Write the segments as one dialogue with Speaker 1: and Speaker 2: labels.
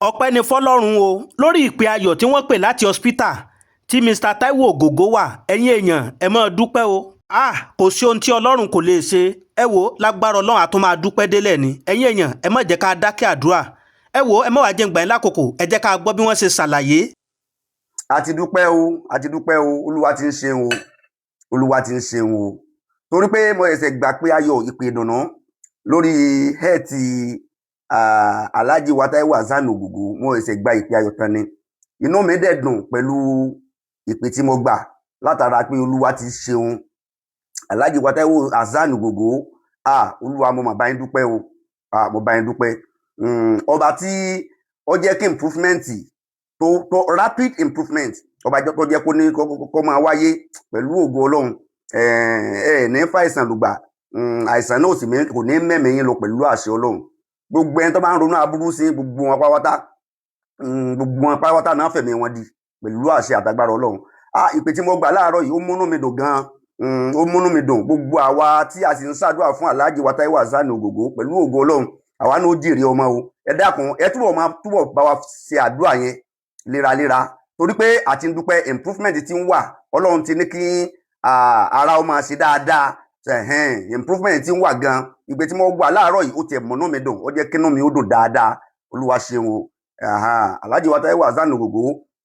Speaker 1: ọpẹ́ ni fọlọ́run o lórí ìpè ayọ̀ tí wọ́n pè láti hospital tí Mr. Taiwo Ògògó wà. Ẹ̀yin èèyàn ẹ máa dúpẹ́ o. Kò sí ohun tí ọlọ́run kò lè ṣe. Ẹ wo lágbára ọlọ́run a tún máa dúpẹ́ délẹ̀ ni. Ẹ̀yin èèyàn ẹ má jẹ́ ká dákẹ́ àdúrà. Ẹ wo ẹ má wá jẹ́ ń gbà yín lákòókò. Ẹ jẹ́ ká gbọ́ bí wọ́n ṣe ṣàlàyé.
Speaker 2: A ti dúpẹ́ o, Olúwa ti ń ṣeun o, Olúwa ti ń ṣeun o. Torí pé mo ẹsẹ̀ gbà pé ayọ̀ ìpè ìdùnnú lórí hẹ́ẹ̀tì Alhaji wa Taiwo Hassan Ògògó, mo ẹsẹ̀ gba ìpè ayọ̀ tán ni. Inú mi dẹ̀ dùn pẹ̀lú ìpè tí mo gbà látara pé Olúwa ti ṣeun. Alhaji wa Taiwo Hassan Ògògó, Olúwa mo mà bá yín dúpẹ́ o, mo bá yín dúpẹ́. Ọba tí ó jẹ́ kí improvement tó rapid improvement ọba tó jẹ́ kó máa wáyé pẹ̀lú ògo Ọlọ́run. Ní fàìsàn lùgbà, àìsàn náà sì kò ní mẹ́mìí yín lọ pẹ̀lú àṣẹ Ọlọ́run. Gbogbo ẹni tó bá ń ronú aburú sí gbogbo wọn pátápátá náà fẹ̀mí wọn di pẹ̀lú àṣẹ àtagbára Ọlọ́run. Ìpè tí mo gbà láàárọ̀ yìí ó múnú mi dùn gan-an, ó múnú mi dùn. Gbogbo àwa tí a sì ń ṣàdúrà fún Alhaji wa Taiwo Hassan Ògògó pẹ̀lú ògo Ọlọ́run, àwa náà ó jèrè ọmọ o. Ẹ dákun ẹ túbọ̀ bá wa ṣe àdúrà yẹn léraléra, torí pé àti ń dúpẹ́ improvement ti ń wà. Ọlọ́run ti ní kí ara ó máa ṣe dáadáa, improvement ti ń wà gan. Ìgbé tí mo gbà láàárọ̀ yìí ó tiẹ̀ múnú mi dùn, ó jẹ́ kínú mi ó dùn dáadáa. Olúwa ṣeun o. Alhaji wa Taiwo Hassan Ògògó,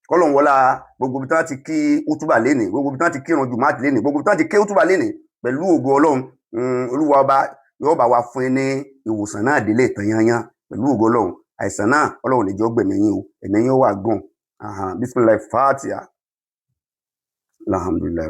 Speaker 2: kọ́lọ́run wọlá gbogbo ibi tí wọ́n ti kí útúbà lénìí, gbogbo ibi tí wọ́n ti kírun jùmọ́àtì lénìí, gbogbo ibi tí wọ́n ti ké útúbà lénìí pẹ̀lú ògo Ọlọ́run. Olúwa ọba yóò bá wa fún yín ní ìwòsàn náà délé ìtàn yanyan pẹ̀lú ògo Ọlọ́run. Àìsàn náà Ọlọ́run lè jẹ́ ó gbẹ̀mí yín o, ẹ̀mí yín ó wà gùn. Bismillah Fatiha. Alhamdulillah.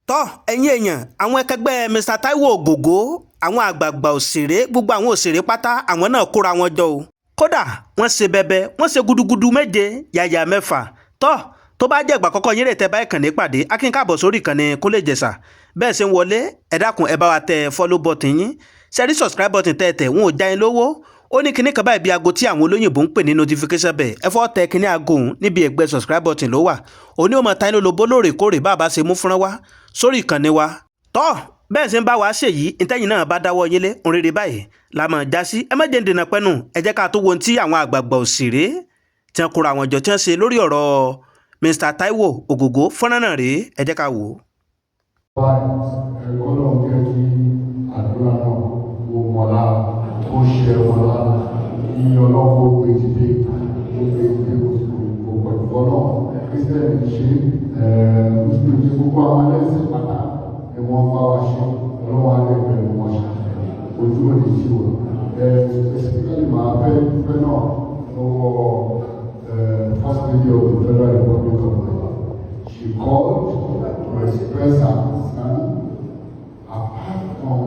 Speaker 1: Tọ́ ẹ̀yin èèyàn, àwọn ẹkẹgbẹ́ Mr. Taiwo Ògògó, àwọn àgbààgbà òṣèré, gbogbo àwọn òṣèré pátá, àwọn náà kóra wọn jọ o. Kódà wọ́n ṣe bẹbẹ, wọ́n ṣe gudugudu méje, yàyà mẹ́fà. Tọ́ tó bá jẹ́ ìgbà àkọ́kọ́ yín rè tẹ́ bá ìkànnì pàdé, akínkáàbọ̀ sórí ìkànnì Kúnlé Ìjẹ̀ṣà. Bẹ́ẹ̀ ṣe ń wọlé, ẹ dákun ẹ bá wa tẹ follow button yín. Ṣẹ́rí subscribe button tẹ́ wọn ò já yín lówó. Ó ní kinní kan báyìí bí aago tí àwọn olóyìnbó ń pè ní notification bell. Ẹ fọ́ tẹ kinní aago òun níbi ẹ̀gbẹ́ subscribe button ló wà. Òní ó mọ ta inú lobó lóòrèkóòrè bá a bá ṣe mú fúnra wá sórí ìkànnì wa. Tọ́ bẹ́ẹ̀ ṣe ń bá wa ṣe yìí, ìtẹ́yìn náà bá dáwọ́ yín lé òun rere báyìí la máa já sí. Ẹ má jẹ́ ń dènà pẹ́nu, ẹ jẹ́ ká tó wo ohun tí àwọn àgbààgbà òṣèré tí wọ́n kóra àwọn jọ tí wọ́n ṣe lórí ọ̀rọ̀ Mr. Taiwo Ògògó. Fọ́nrán náà rèé, ẹ jẹ́ ká wò ó.
Speaker 3: Ọlọ́run jẹ́ kí àdúrà náà kó mọ́lá kó ṣe mọ́lá ní ọlọ́wọ́ gbèdìdè gbogbo ìfọ́nà kírísítẹ́nì ṣe mùsùlùmí gbogbo àwọn ẹlẹ́sìn pátá ni wọ́n bá wa ṣe ọlọ́wọ́ alẹ́gbẹ̀ẹ́ wọn ṣe ojú òní tí wọ́n specifically máa fẹ́ náà lọ́wọ́ first lady of the Federal Republic of Nigeria. She called to express her concern apart from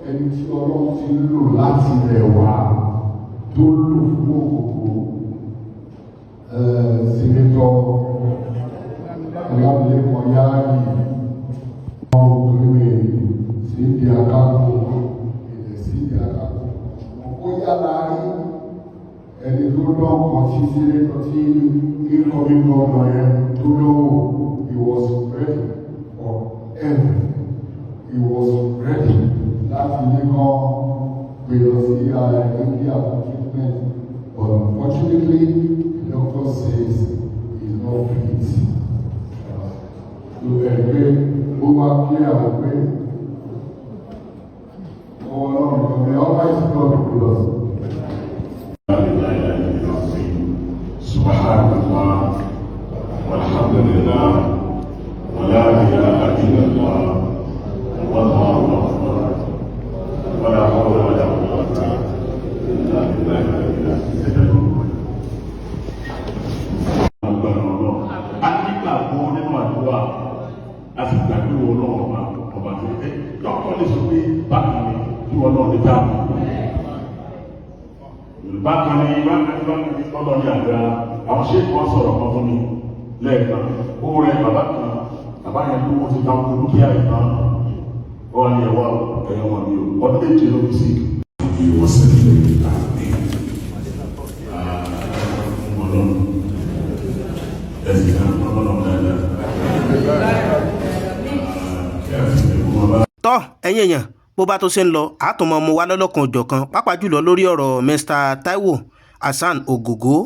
Speaker 3: ẹni tí Ọlọ́run ti ń lò láti rẹ̀ wá tó lò fún Ògògó, Sẹ́nétọ̀ Ọlámilékan Yáàyì, ọ̀gbìnrin Sídìí Àkàkò, Sídìí Àkàkò. Ó yára rí ẹni tó lọ́kàn tí Sẹ́nétọ̀ tí incoming governor yẹn tó lọ́wọ́. He was ready for everything. He was ready láti ní kan gbé lọ sí India for treatment, but unfortunately the doctor says he is not fit. So ẹgbẹ́ ó wá clear àwọn pé ọwọ́ náà nìkan ní Almighty God with us.
Speaker 4: Subhanallah, walhamdulillah, wala ilaha illallah, wallahu akbar, wala hawla wala quwwata illa billah. A nígbà gbọ́ nínú àdúrà, a sì gbàgbé ọlọ́run ọba tó dé. Dọ́kítọ̀ lè sọ pé bákan ni kí ọlọ́run lè dáhùn. Bákan ni ọlọ́run ní àgbà àwọn ṣé wọ́n sọ̀rọ̀ kan fún mi lẹ́ẹ̀kan. Ó rẹ bàbá yẹn tó wọ́n ti ta owó dúkìá ìtàn. Ó wà ní ẹ̀wọ́ ẹ̀yọ́ wọn ni o. Ọdún méje ló fi sí. Ìwọ̀sẹ̀ ní ìlú àti ọlọ́run. Ẹ̀sìn kan ọlọ́run dáadáa.
Speaker 1: Tọ́ ẹ̀yin èèyàn, bó bá tó ṣe ń lọ àtúmọ̀ mo wá lọ́lọ́kan òjọ̀kan pàápàá jùlọ lórí ọ̀rọ̀ Mr. Taiwo Hassan Ogogo